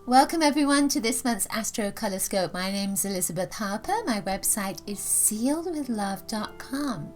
Welcome everyone to this month's Astrocolorscope. My name's Elizabeth Harper. My website is sealedwithlove.com.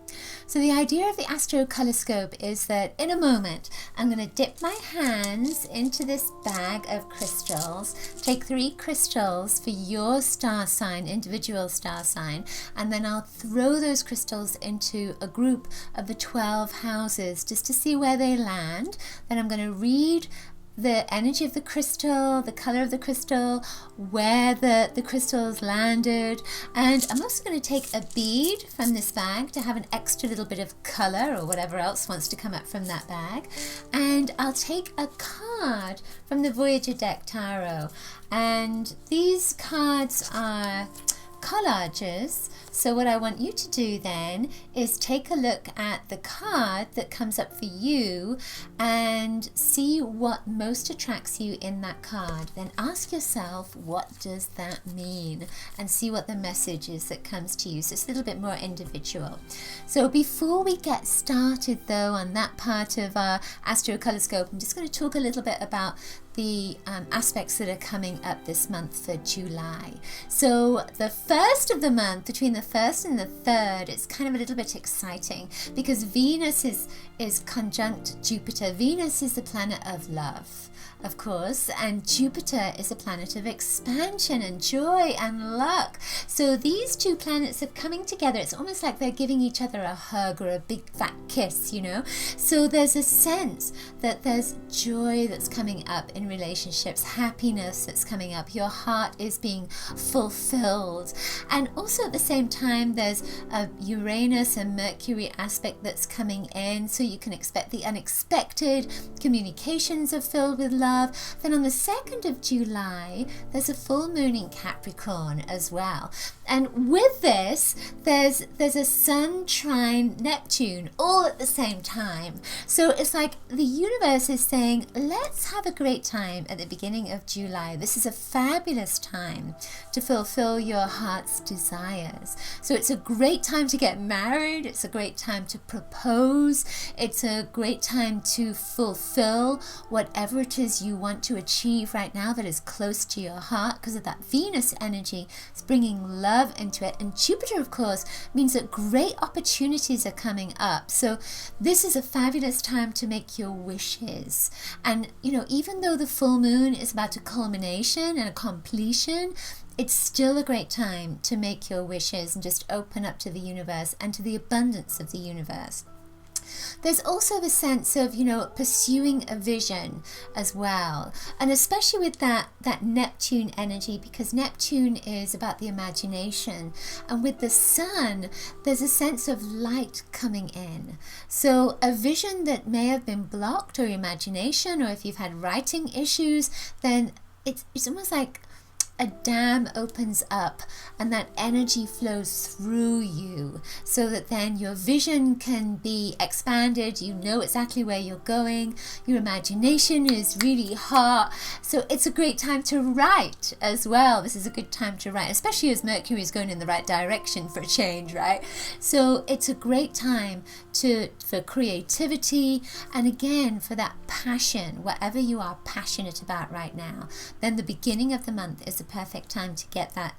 So the idea of the Astrocolorscope is that in a moment I'm going to dip my hands into this bag of crystals, take 3 crystals for your star sign, individual star sign, and then I'll throw those crystals into a group of the 12 houses just to see where they land. Then I'm going to read the energy of the crystal, the color of the crystal, where the crystals landed, and I'm also going to take a bead from this bag to have an extra little bit of color or whatever else wants to come up from that bag, and I'll take a card from the Voyager deck tarot, and these cards are collages. So what I want you to do then is take a look at the card that comes up for you and see what most attracts you in that card. Then ask yourself, what does that mean? And see what the message is that comes to you. So it's a little bit more individual. So before we get started though on that part of our Astrocolorscope, I'm just going to talk a little bit about the aspects that are coming up this month for July. So the first of the month, between the 1st and the 3rd, it's kind of a little bit exciting because Venus is conjunct Jupiter. Venus is the planet of love, of course, and Jupiter is a planet of expansion and joy and luck. So these two planets are coming together. It's almost like they're giving each other a hug or a big fat kiss, you know. So there's a sense that there's joy that's coming up in relationships, happiness that's coming up. Your heart is being fulfilled. And also at the same time, there's a Uranus and Mercury aspect that's coming in. So you can expect the unexpected. Communications are filled with love. Then on the 2nd of July, there's a full moon in Capricorn as well. And with this, there's a Sun trine Neptune all at the same time. So it's like the universe is saying, let's have a great time at the beginning of July. This is a fabulous time to fulfill your heart's desires. So it's a great time to get married. It's a great time to propose. It's a great time to fulfill whatever it is you want to achieve right now that is close to your heart, because of that Venus energy. It's bringing love into it. And Jupiter, of course, means that great opportunities are coming up. So this is a fabulous time to make your wishes. And, you know, even though the full moon is about a culmination and a completion, it's still a great time to make your wishes and just open up to the universe and to the abundance of the universe. There's also the sense of, you know, pursuing a vision as well. And especially with that Neptune energy, because Neptune is about the imagination. And with the Sun, there's a sense of light coming in. So a vision that may have been blocked, or imagination, or if you've had writing issues, then it's almost like a dam opens up and that energy flows through you so that then your vision can be expanded. You know exactly where you're going. Your imagination is really hot. So it's a great time to write as well. This is a good time to write, especially as Mercury is going in the right direction for a change, right? So it's a great time for creativity, and again for that passion, whatever you are passionate about right now. Then the beginning of the month is a perfect time to get that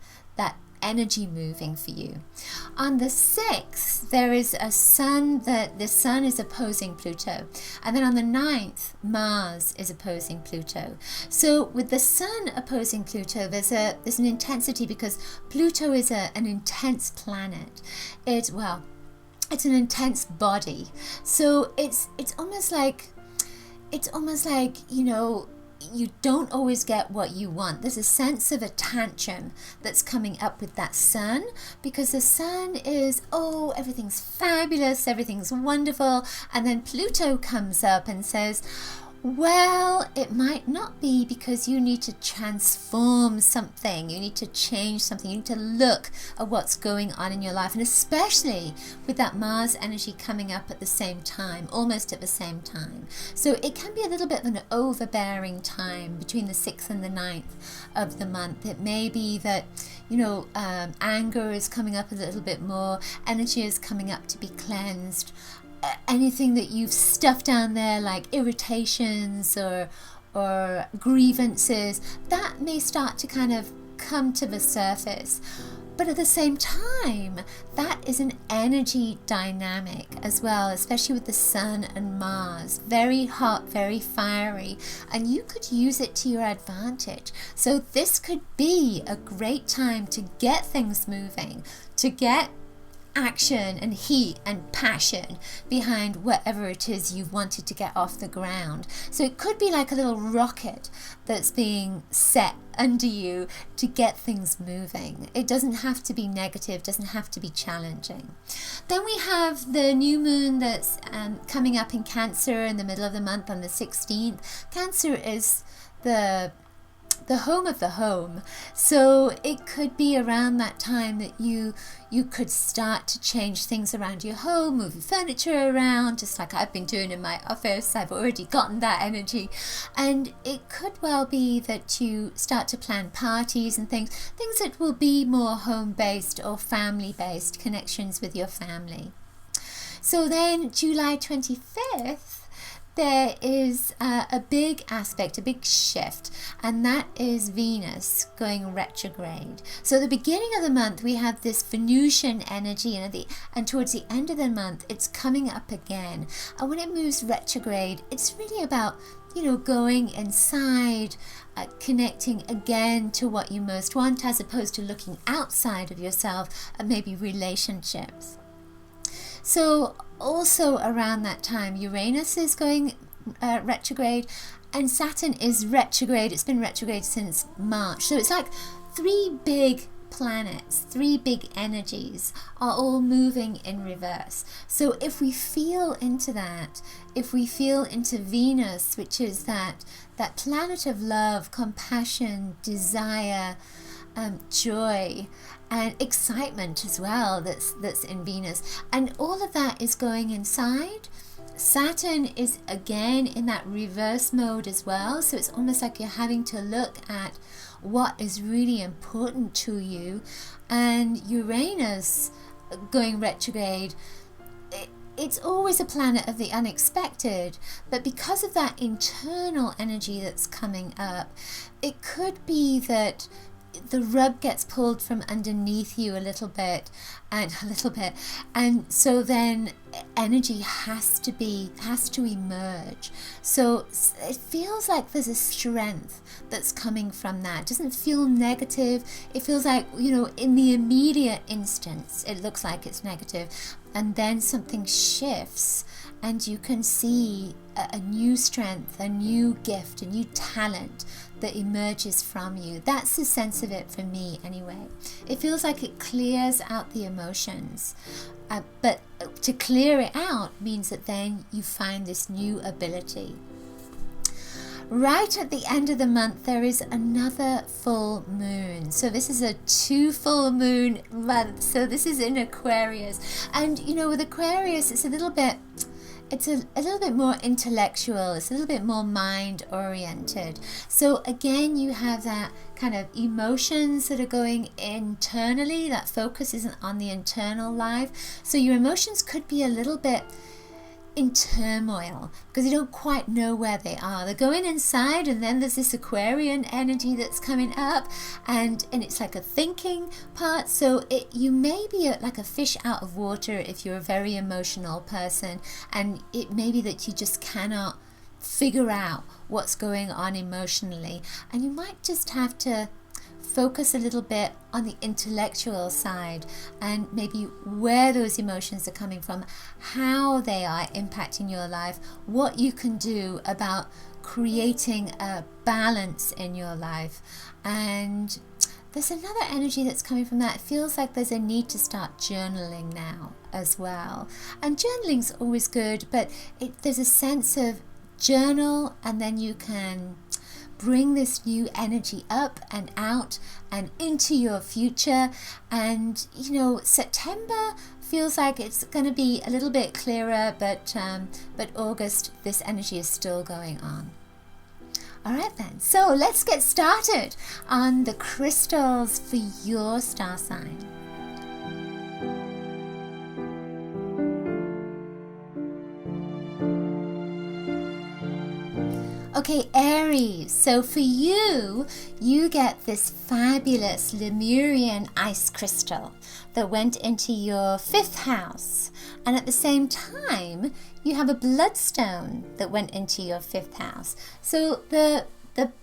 energy moving for you. On the 6th, there is a sun that the Sun is opposing Pluto, and then on the 9th, Mars is opposing Pluto. So with the Sun opposing Pluto, there's an intensity, because Pluto is an intense planet. It's an intense body. So it's almost like, you know, you don't always get what you want. There's a sense of a tantrum that's coming up with that Sun, because the Sun is, oh, everything's fabulous, everything's wonderful, and then Pluto comes up and says, well, it might not be, because you need to transform something. You need to change something. You need to look at what's going on in your life. And especially with that Mars energy coming up at the same time, almost at the same time. So it can be a little bit of an overbearing time between the 6th and the 9th of the month. It may be that, you know, anger is coming up a little bit more. Energy is coming up to be cleansed. Anything that you've stuffed down there, like irritations or or grievances, that may start to kind of come to the surface. But at the same time, that is an energy dynamic as well, especially with the Sun and Mars. Very hot, very fiery, and you could use it to your advantage. So this could be a great time to get things moving, to get action and heat and passion behind whatever it is you've wanted to get off the ground. So it could be like a little rocket that's being set under you to get things moving. It doesn't have to be negative, doesn't have to be challenging. Then we have the new moon that's coming up in Cancer in the middle of the month on the 16th. Cancer is the home of the home, so it could be around that time that you could start to change things around your home, move your furniture around, just like I've been doing in my office. I've already gotten that energy, and it could well be that you start to plan parties and things that will be more home-based or family-based, connections with your family. So then July 25th, there is a big aspect, a big shift, and that is Venus going retrograde. So at the beginning of the month, we have this Venusian energy, and towards the end of the month, it's coming up again. And when it moves retrograde, it's really about, going inside, connecting again to what you most want, as opposed to looking outside of yourself at maybe relationships. So also around that time, Uranus is going retrograde, and Saturn is retrograde. It's been retrograde since March. So it's like three big planets, three big energies are all moving in reverse. So if we feel into that, if we feel into Venus, which is that planet of love, compassion, desire, joy, and excitement as well, that's in Venus, and all of that is going inside. Saturn is again in that reverse mode as well, so it's almost like you're having to look at what is really important to you. And Uranus going retrograde, it's always a planet of the unexpected, but because of that internal energy that's coming up, it could be that the rug gets pulled from underneath you a little bit, and so then energy has to emerge. So it feels like there's a strength that's coming from that. It doesn't feel negative. It feels like, in the immediate instance, it looks like it's negative, and then something shifts, and you can see a new strength, a new gift, a new talent that emerges from you. That's the sense of it for me anyway. It feels like it clears out the emotions, but to clear it out means that then you find this new ability. Right at the end of the month, there is another full moon. So this is a 2 full moon month. So this is in Aquarius, and with Aquarius, it's a little bit more intellectual. It's a little bit more mind oriented. So again, you have that kind of emotions that are going internally. That focus isn't on the internal life. So your emotions could be a little bit in turmoil because you don't quite know where they are. They're going inside, and then there's this Aquarian energy that's coming up, and it's like a thinking part. So you may be like a fish out of water if you're a very emotional person, and it may be that you just cannot figure out what's going on emotionally, and you might just have to focus a little bit on the intellectual side and maybe where those emotions are coming from, how they are impacting your life, what you can do about creating a balance in your life. And there's another energy that's coming from that. It feels like there's a need to start journaling now as well. And journaling's always good, but there's a sense of journal, and then you can bring this new energy up and out and into your future. And September feels like it's going to be a little bit clearer, but August, this energy is still going on. All right then, so let's get started on the crystals for your star sign. Okay, Aries. So for you, you get this fabulous Lemurian ice crystal that went into your 5th house. And at the same time, you have a bloodstone that went into your 5th house. So the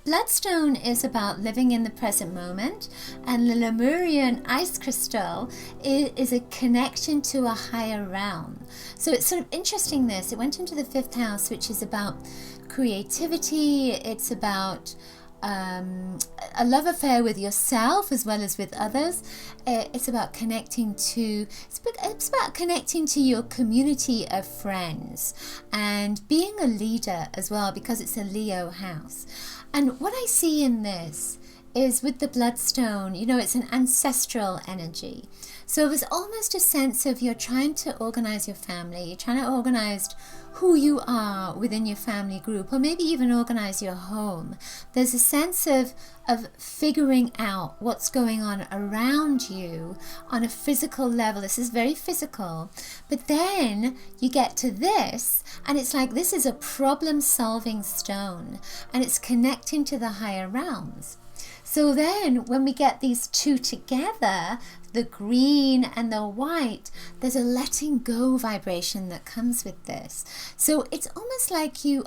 bloodstone is about living in the present moment, and the Lemurian ice crystal is a connection to a higher realm. So it's sort of interesting this. It went into the 5th house, which is about creativity. It's about a love affair with yourself as well as with others. It's about connecting to your community of friends and being a leader as well, because it's a Leo house. And what I see in this is with the bloodstone, you know, it's an ancestral energy. So there's almost a sense of you're trying to organize your family, you're trying to organize who you are within your family group, or maybe even organize your home. There's a sense of figuring out what's going on around you on a physical level. This is very physical. But then you get to this, and it's like this is a problem-solving stone, and it's connecting to the higher realms. So then when we get these two together, the green and the white, there's a letting go vibration that comes with this. So it's almost like you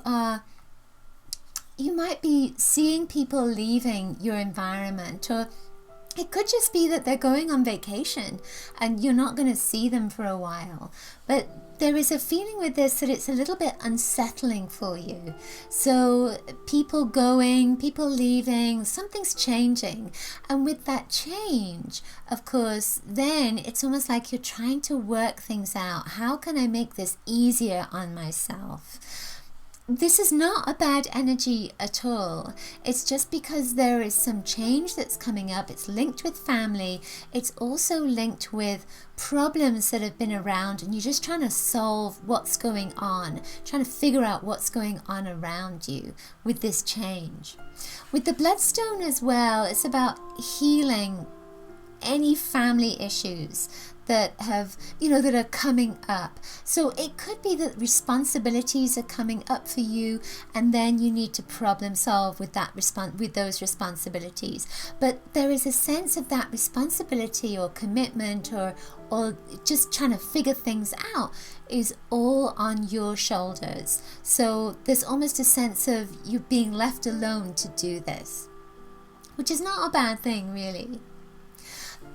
might be seeing people leaving your environment, or it could just be that they're going on vacation and you're not going to see them for a while. But there is a feeling with this that it's a little bit unsettling for you. So people going, people leaving, something's changing. And with that change, of course, then it's almost like you're trying to work things out. How can I make this easier on myself? This is not a bad energy at all. It's just because there is some change that's coming up. It's linked with family. It's also linked with problems that have been around, and you're just trying to solve what's going on, trying to figure out what's going on around you with this change. With the bloodstone as well, it's about healing any family issues that have, that are coming up. So it could be that responsibilities are coming up for you, and then you need to problem solve with those responsibilities. But there is a sense of that responsibility or commitment or just trying to figure things out is all on your shoulders. So there's almost a sense of you being left alone to do this, which is not a bad thing, really.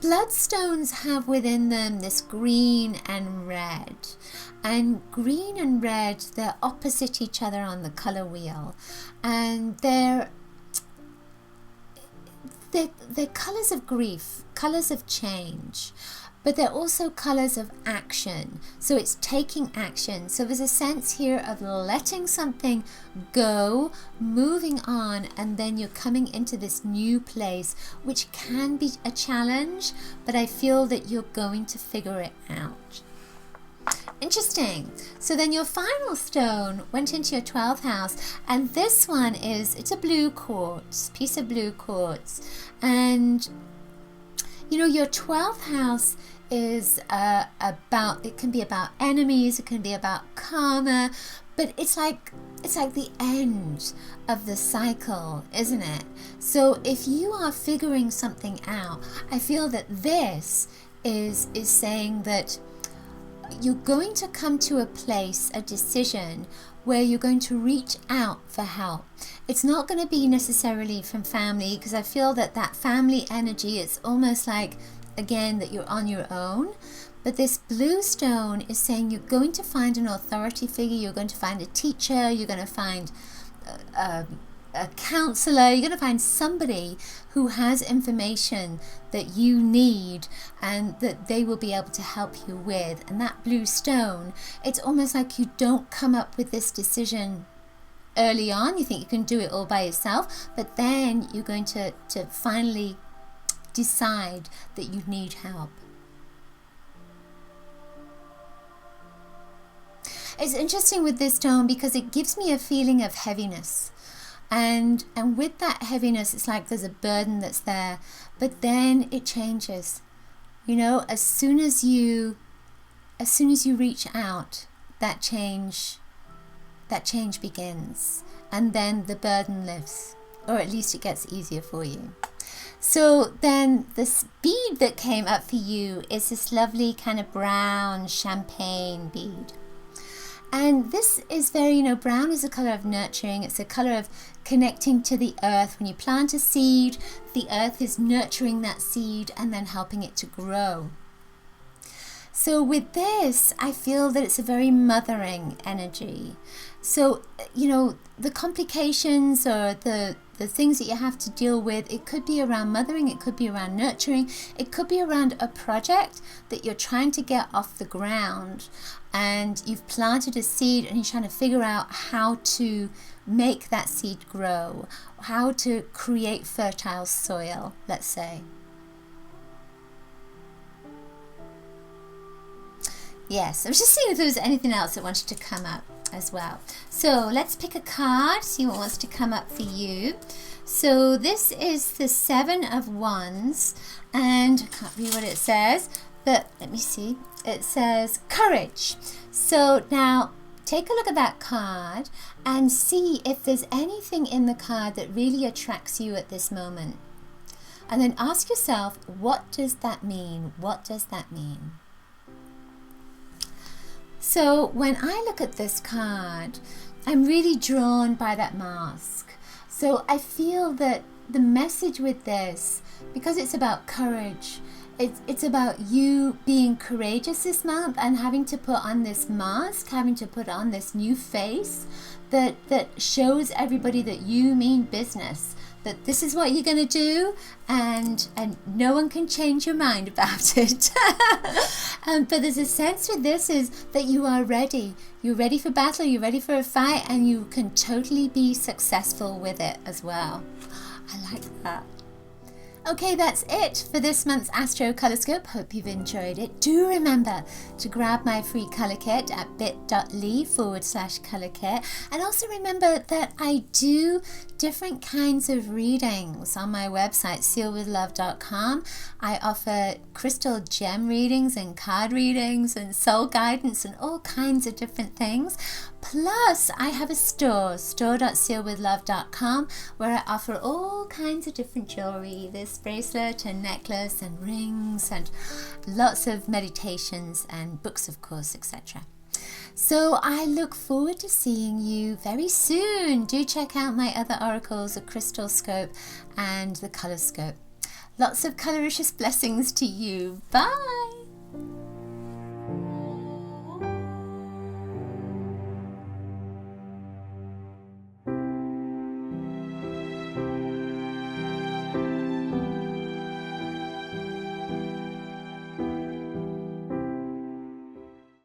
Bloodstones have within them this green and red. And green and red, they're opposite each other on the color wheel. And they're colors of grief, colors of change. But they're also colors of action. So it's taking action. So there's a sense here of letting something go, moving on, and then you're coming into this new place, which can be a challenge, but I feel that you're going to figure it out. Interesting. So then your final stone went into your 12th house, and this one it's a blue quartz, piece of blue quartz. And your 12th house is it can be about enemies, it can be about karma, but it's like the end of the cycle, isn't it? So if you are figuring something out, I feel that this is saying that you're going to come to a place, a decision, where you're going to reach out for help. It's not going to be necessarily from family, because I feel that family energy is almost like, again, that you're on your own. But this blue stone is saying you're going to find an authority figure, you're going to find a teacher, you're going to find a counselor, you're going to find somebody who has information that you need and that they will be able to help you with. And that blue stone, it's almost like you don't come up with this decision early on. You think you can do it all by yourself, but then you're going to finally decide that you need help. It's interesting with this stone because it gives me a feeling of heaviness. And with that heaviness, it's like there's a burden that's there, but then it changes. As soon as you reach out, that change that change begins, and then the burden lifts, or at least it gets easier for you. So then the bead that came up for you is this lovely kind of brown champagne bead. And this is very, brown is a color of nurturing. It's a color of connecting to the earth. When you plant a seed, the earth is nurturing that seed and then helping it to grow. So with this, I feel that it's a very mothering energy. So, the complications or the things that you have to deal with, it could be around mothering, it could be around nurturing, it could be around a project that you're trying to get off the ground, and you've planted a seed and you're trying to figure out how to make that seed grow, how to create fertile soil, let's say. Yes, I was just seeing if there was anything else that wanted to come up as well. So let's pick a card, see what wants to come up for you. So this is the Seven of Wands, and I can't read what it says, but let me see. It says courage. So now take a look at that card and see if there's anything in the card that really attracts you at this moment. And then ask yourself, what does that mean? What does that mean? So when I look at this card, I'm really drawn by that mask. So I feel that the message with this, because it's about courage, it's about you being courageous this month and having to put on this mask, having to put on this new face that shows everybody that you mean business, that this is what you're going to do, and no one can change your mind about it. But there's a sense with this is that you are ready. You're ready for battle, you're ready for a fight, and you can totally be successful with it as well. I like that. Okay, that's it for this month's Astrocolorscope. Hope you've enjoyed it. Do remember to grab my free colour kit at bit.ly/colour kit. And also remember that I do different kinds of readings on my website, sealwithlove.com. I offer crystal gem readings and card readings and soul guidance and all kinds of different things. Plus, I have a store.sealwithlove.com, where I offer all kinds of different jewelry, this bracelet and necklace and rings and lots of meditations and books, of course, etc. So I look forward to seeing you very soon. Do check out my other oracles, the Crystalscope and the Colorscope. Lots of coloricious blessings to you. Bye!